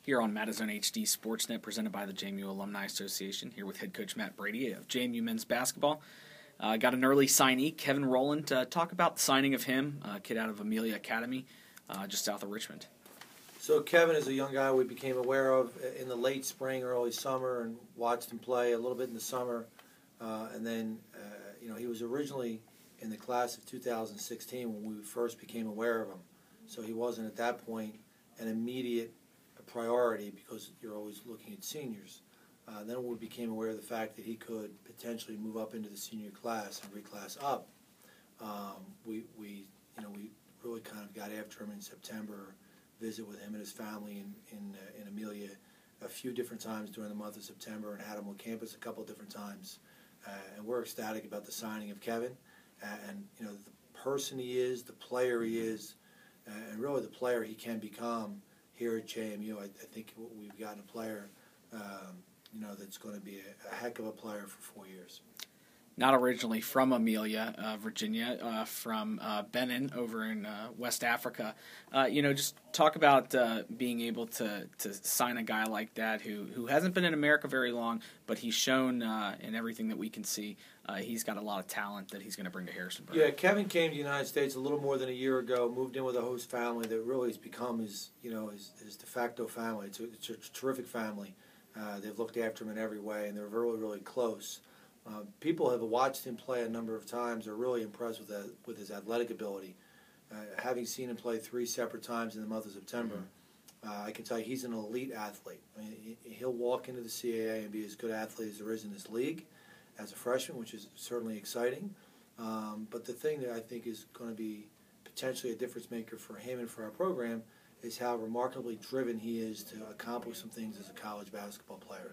here on Madison HD Sportsnet, presented by the JMU Alumni Association, here with head coach Matt Brady of JMU men's basketball. Got an early signee, Kevin Roland. Talk about the signing of him, a kid out of Amelia Academy, just south of Richmond. So Kevin is a young guy we became aware of in the late spring, early summer, and watched him play a little bit in the summer. And then, he was originally in the class of 2016 when we first became aware of him. So he wasn't at that point an immediate priority because you're always looking at seniors. Then we became aware of the fact that he could potentially move up into the senior class and reclass up. We really kind of got after him in September, visit with him and his family in Amelia a few different times during the month of September, and had him on campus a couple of different times. And we're ecstatic about the signing of Kevin, and the person he is, the player he is, and really the player he can become here at JMU. I think we've gotten a player, that's going to be a heck of a player for 4 years. Not originally from Amelia, Virginia, from Benin over in West Africa. Just talk about being able to sign a guy like that who hasn't been in America very long, but he's shown in everything that we can see he's got a lot of talent that he's going to bring to Harrisonburg. Yeah, Kevin came to the United States a little more than a year ago, moved in with a host family that really has become his de facto family. It's a terrific family. They've looked after him in every way, and they're really, really close. People have watched him play a number of times, are really impressed with his athletic ability. Having seen him play 3 separate times in the month of September, I can tell you he's an elite athlete. I mean, he'll walk into the CAA and be as good an athlete as there is in this league as a freshman, which is certainly exciting. But the thing that I think is going to be potentially a difference maker for him and for our program is how remarkably driven he is to accomplish some things as a college basketball player.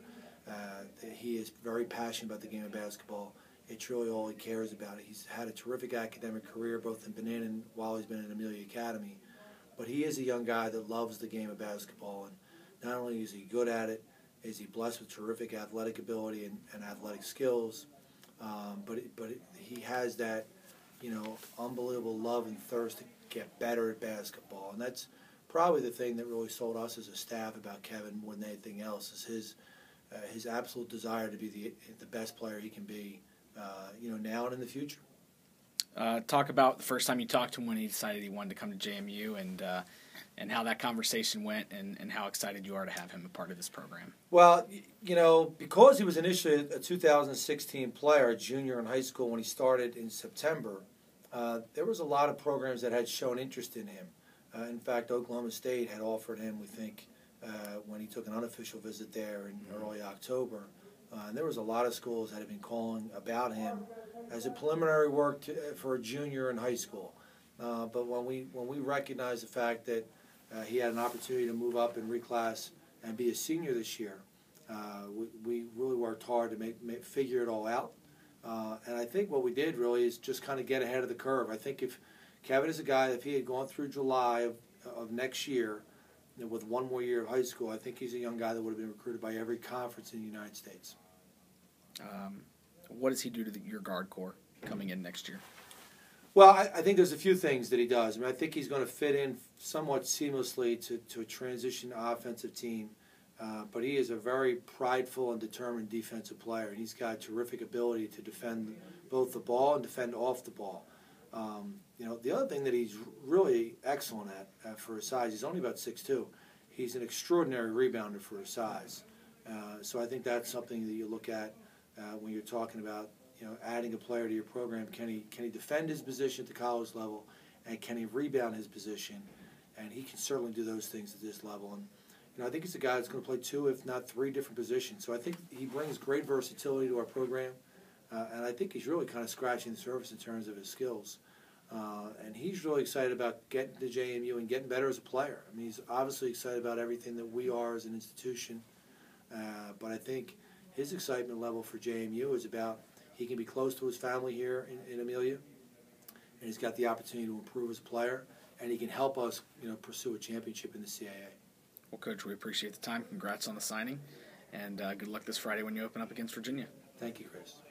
He is very passionate about the game of basketball. It's really all he cares about. He's had a terrific academic career both in Benin and while he's been in Amelia Academy. But he is a young guy that loves the game of basketball. And not only is he good at it, is he blessed with terrific athletic ability and athletic skills, but he has that, unbelievable love and thirst to get better at basketball. And that's probably the thing that really sold us as a staff about Kevin more than anything else, is his absolute desire to be the best player he can be, now and in the future. Talk about the first time you talked to him when he decided he wanted to come to JMU, and how that conversation went, and how excited you are to have him a part of this program. Well, because he was initially a 2016 player, a junior in high school when he started in September, there was a lot of programs that had shown interest in him. In fact, Oklahoma State had offered him, we think, when he took an unofficial visit there in early October. And there was a lot of schools that had been calling about him as a preliminary work for a junior in high school. But when we recognized the fact that he had an opportunity to move up and reclass and be a senior this year, we really worked hard to figure it all out. And I think what we did really is just kind of get ahead of the curve. I think if Kevin is a guy, if he had gone through July of next year, with one more year of high school, I think he's a young guy that would have been recruited by every conference in the United States. What does he do to your guard corps coming in next year? Well, I think there's a few things that he does. I think he's going to fit in somewhat seamlessly to a transition offensive team. But he is a very prideful and determined defensive player, and he's got terrific ability to defend both the ball and defend off the ball. The other thing that he's really excellent at for his size, he's only about 6'2". He's an extraordinary rebounder for his size. So I think that's something that you look at when you're talking about adding a player to your program. Can he defend his position at the college level, and can he rebound his position? And he can certainly do those things at this level. And I think he's a guy that's going to play 2, if not 3 different positions. So I think he brings great versatility to our program. And I think he's really kind of scratching the surface in terms of his skills. And he's really excited about getting to JMU and getting better as a player. He's obviously excited about everything that we are as an institution. But I think his excitement level for JMU is about he can be close to his family here in Amelia, and he's got the opportunity to improve as a player, and he can help us pursue a championship in the CAA. Well, Coach, we appreciate the time. Congrats on the signing, and good luck this Friday when you open up against Virginia. Thank you, Chris.